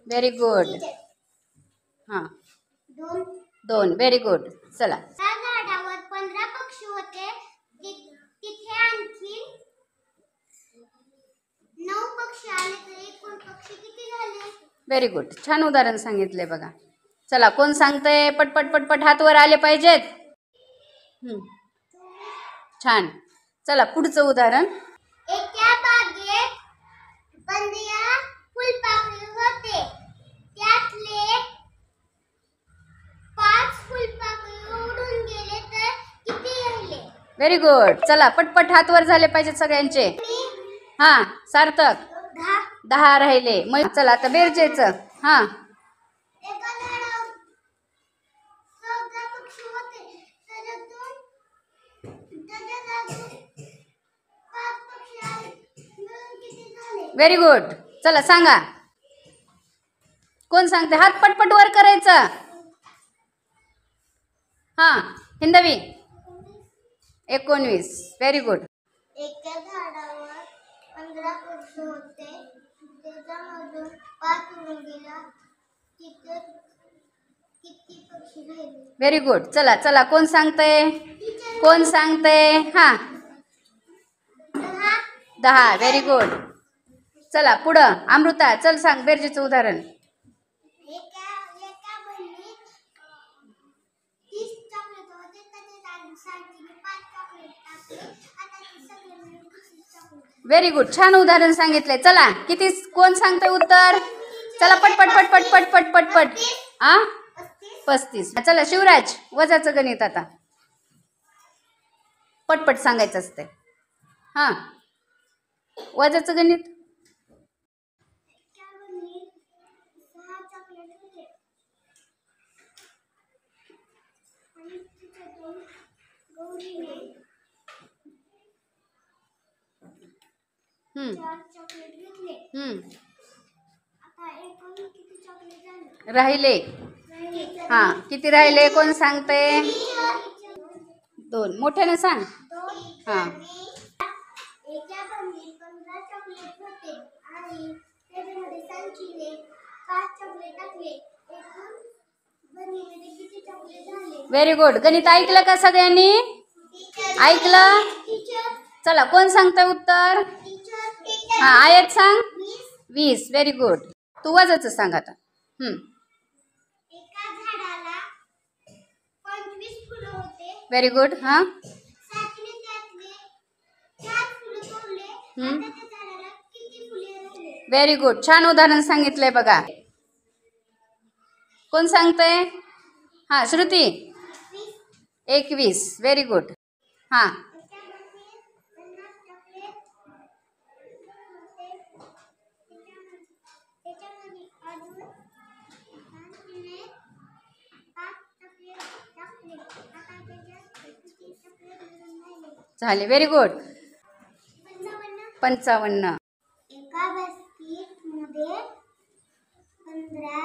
Very good. हां, 2. Very good. चला. त्या झाडावर 15 पक्षी होते. तिथे आणखी 9 पक्षी आले तर एकूण पक्षी किती झाले? Very good. छान उदाहरण सांगितले बघा. चला, कोण सांगतंय? पटपट पटपट हात वर आले पाहिजेत. छान. चला, पुढचं उदाहरण. एका बागेत 15 फुलपाखरे होते. त्यातले 5 फुलपाखरे उडून गेले तर किती राहिले? Very good. चला, पटपट हात वर झाले पाहिजेत सगळ्यांचे. हां, सार्थक. 10 राहिले. मग चला आता बेरजेचं. हां, एका झाडावर 14 पक्षी होते. त्याच्यात 5 पक्षी आले. मिळून किती झाले? Very good. चला सांगा. कोण सांगते? हात पटपट वर करायचं. हां, हिंदवी. 19. Very good. एका झाडावर 15 पक्षी होते. त्याच्यामधून 5 उडून गेला. तिथे किती पक्षी राहिले? Very good. चला चला, कोण सांगतंय? कोण सांगतंय? हां, 10. Very good. चला पुढं. अमृता, चल सांग बेरजेचं उदाहरण. एका बहिणीत 30 चॉकलेट होते. त्याच्यात सायंकाळी 5 चॉकलेट टाकले. आता ते सगळे मिळून 35 चॉकलेट. Very good. छान उदाहरण सांगितलंय. चला, किती कोण सांगतंय उत्तर? चला पटपट पटपट पटपट पटपट. 35. चला शिवराज, वजाचं गणित आता पटपट सांगायचं असते. हां, वजाचं गणित. एका बहिणीत 6 चॉकलेट होते. आणि तिच्यातून गौरीने 4 चॉकलेट घेतले. आता एकूण किती चॉकलेट झाले? राहिले. हां, किती राहिले? कोण सांगते? 2. मोठ्याने सांग. हां, एका बहिणीत 15 चॉकलेट होते आणि त्याच्यामध्ये सांचीने 5 चॉकलेट टाकले. एकूण बहिणीमध्ये किती चॉकलेट झाले? Very good. गणित ऐकलं का सगळ्यांनी? ऐकलं? चला, कोण सांगतंय उत्तर? हां, आयत सांग. 20. Very good. तू वजाचं सांग आता. एका झाडाला 25 फुलं होते. Very good. हां, साथीने त्यातले 4 फुलं तोडले. आता त्या झाडाला किती फुले राहिले? Very good. छान उदाहरण सांगितलंय बघा. कोण सांगतंय? हां, श्रुती. 21. Very good. हां, झाले. Very good. 55. एका बास्केट मध्ये 15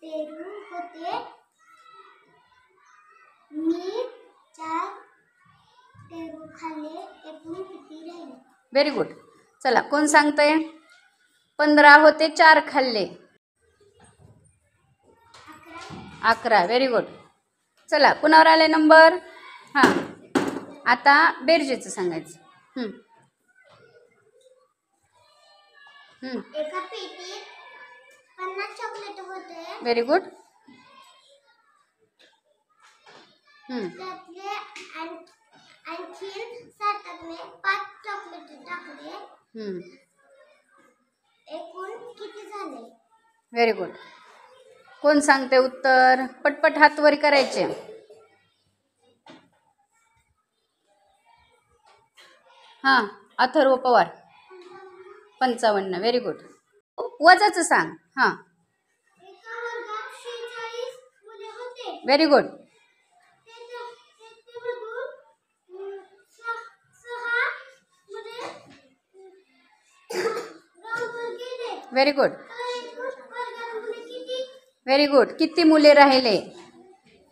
पेरू होते. मी 4 पेरू खाल्ले. एकूण किती राहिले? Very good. चला, कोण सांगतंय? 15 होते, 4 खाल्ले. 11. Very good. चला, कुणावर आले नंबर? हां, आता बेरजेचं सांगायचं. एका पेटीत 50 चॉकलेट होते. Very good. त्यातले आणखीन सार्थकने 5 चॉकलेट टाकले. एकूण किती झाले? Very good. कोण सांगते उत्तर? पटपट हात वर करायचे. हां, अथर्व पवार. 55. Very good. वजाचं सांग. हां, एका वर्गात 46 मुले होते. Very good. त्याच्यामधून 6 मुले ग्राउंडवर गेले. Very good. तर एकूण वर्गात मुले किती? Very good. किती मुले राहिले?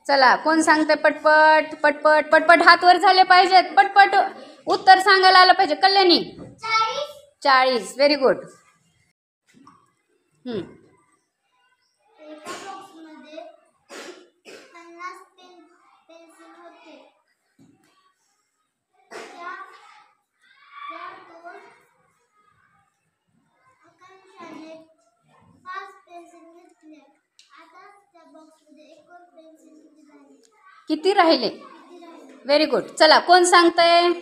चला कोण सांगते पटपट पटपट पटपट हात वर झाले पाहिजेत. पटपट उत्तर सांगायला आलं पाहिजे. कल्याणी 40. Very good. एका बॉक्समध्ये 50 पेन्सिल होते. त्या दोन आकांक्षाने 5 पेन्सिल घेतल्या. आता त्या बॉक्समध्ये एकूण पेन्सिल किती राहिले? Very good. चला कोण सांगतंय?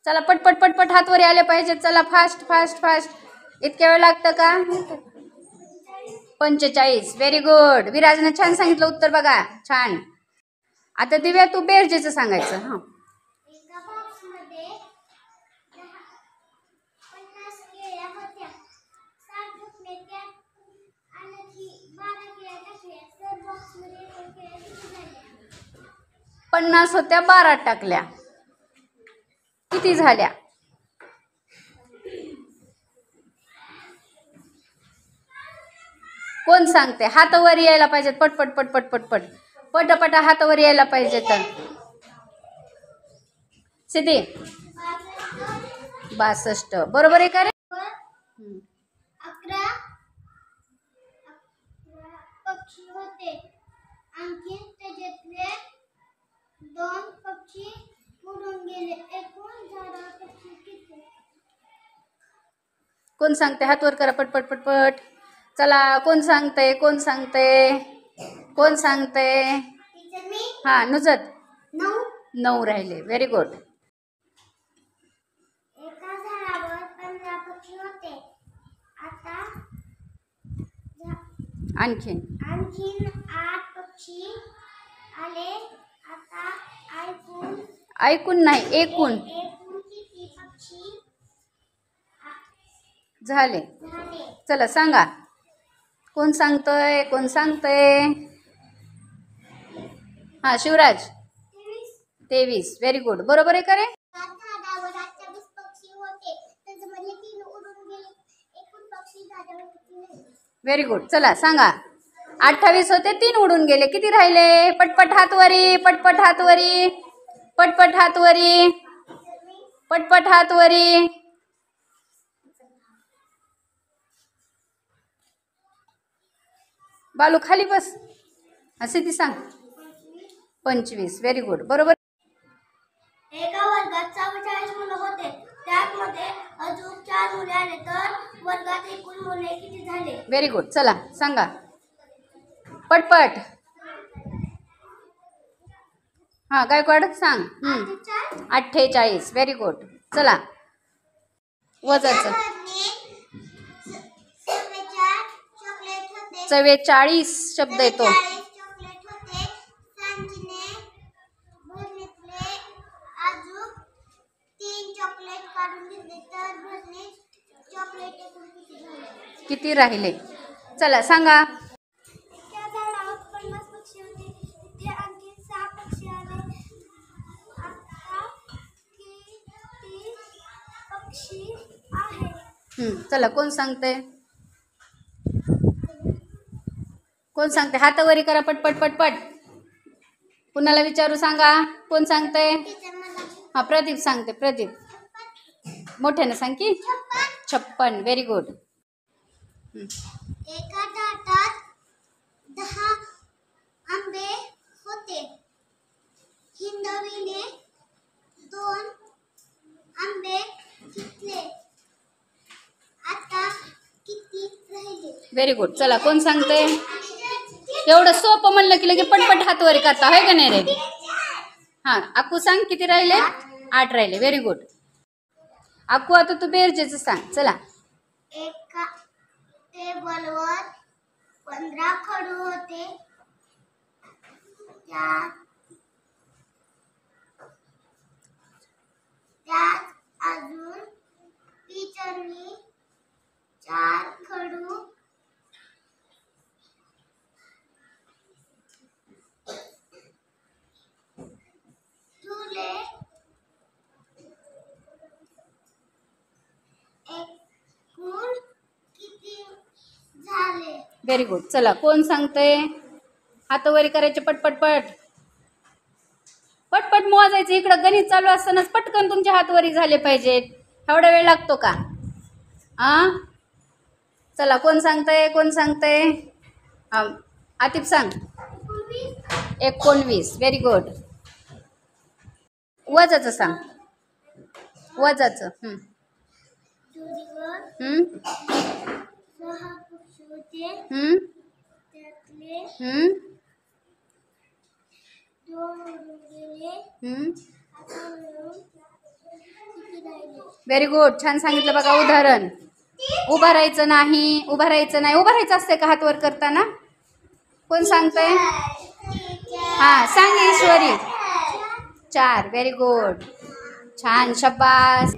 चला पटपट पटपट हात वर आले पाहिजेत. चला फास्ट फास्ट फास्ट. इतक्या वेळ लागतं का? 45. Very good. विराजने छान सांगितलं उत्तर बघा. छान. आता दिव्या तू बेरजेचं सांगायचं. हां एका बॉक्समध्ये 50 केळ्या होत्या. 60 रुपये त्यात आणखी 12 केळ्या टाकल्या. तर बॉक्समध्ये एकूण केळ्या किती झाल्या? 50 होत्या, 12 टाकल्या. किती झाल्या? कोण सांगते? हात वर यायला पाहिजेत. पटपट पटपट पटपट पटपट हात वर यायला पाहिजे. तर सिद्धी 62. बरोबर आहे का रे? 11 पक्षी होते. आणखी त्याच्यातले 2 पक्षी उडून गेले. एकूण 11 पक्षी किती? कोण सांगते? हात वर करा पटपट पटपट. चला कोण सांगते? कोण सांगते? कोण सांगते? टीचर मी हा नुजत 9 राहिले. Very good. एका झाडावर 15 पक्षी होते. आता आणखीन आणखीन 8 पक्षी आले. आता ऐकून नाही, एकूण एकूण किती पक्षी झाले? झाले? चला सांगा. कोण सांगतोय? कोण सांगतोय? हा शिवराज 23. Very good. बरोबर आहे का रे? झाडावर 28 पक्षी होते. त्याच्यामधले 3 उडून गेले. एकूण पक्षी झाडावर किती राहिले? Very good. चला सांगा. 28 होते, 3 उडून गेले. किती राहिले? पटपट हात वरी. पटपट हात वरी. पटपट हात वरी. पटपट हात वरी. बालू खाली बस. असे ती सांग. 25. Very good. बरोबर. एका वर्गात 44 मुलं होते. त्यामध्ये अजून 4 मुले आले. तर वर्गात एकूण मुले किती झाले? Very good. चला सांगा पटपट. हा गायकवाड सांग. 48. Very good. चला वजाचं 44 शब्द येतो. चॉकलेट होते. सांजीने भरणीतले अजून 3 चॉकलेट काढून घेतले. तर भरणी चॉकलेट एकूण किती झाले? किती राहिले? चला सांगा. त्या झाडावर 50 पक्षी होते. तिथे आणखी 6 पक्षी आले. आता किती पक्षी आहेत? चला कोण सांगते? कोण सांगते? हातावरी करा पटपट पटपट. कुणाला विचारू सांगा. कोण सांगते? हा प्रदीप सांगते. प्रदीप मोठ्यानं सांग की. 56. Very good. एका ताटात 10 आंबे होते. हिंदवीने 2 आंबे घेतले. आता किती राहिले? Very good. चला कोण सांगते? एवढं सोपं म्हणलं की लगे पटपट हातवरी करता होय का नाही रे? हा अक्कू सांग किती राहिले? 8 राहिले. Very good. अक्कू आता तू बेरजेचं सांग. चला. एका टेबलवर 15 खडू होते. त्यात अजून टीचरनी 4 खडू ठेवले. एकूण किती झाले? Very good. चला कोण सांगते? हातवरी करायचे पटपट पट. पटपट मोजायचं. इकडं गणित चालू असतानाच पटकन तुमचे हात वरी झाले पाहिजेत. एवढा वेळ लागतो का? चला, कोण सांगतंय? कोण सांगतंय? आतिफ सांग. 19. Very good. वजाचं सांग. वजाचं. चोरीवर हम्म 6 पक्ष होते. हम्म त्यातले हम्म 2 उडून गेले. हम्म आता मिळून किती राहिले? Very good. छान सांगितलं बघा. उदाहरण. उभं राहायचं नाही. उभं राहायचं नाही. उभं राहायचं असते का हात वर करताना? कोण सांगतंय? सांग ईश्वरी. 4. Very good. छान. शब्बास.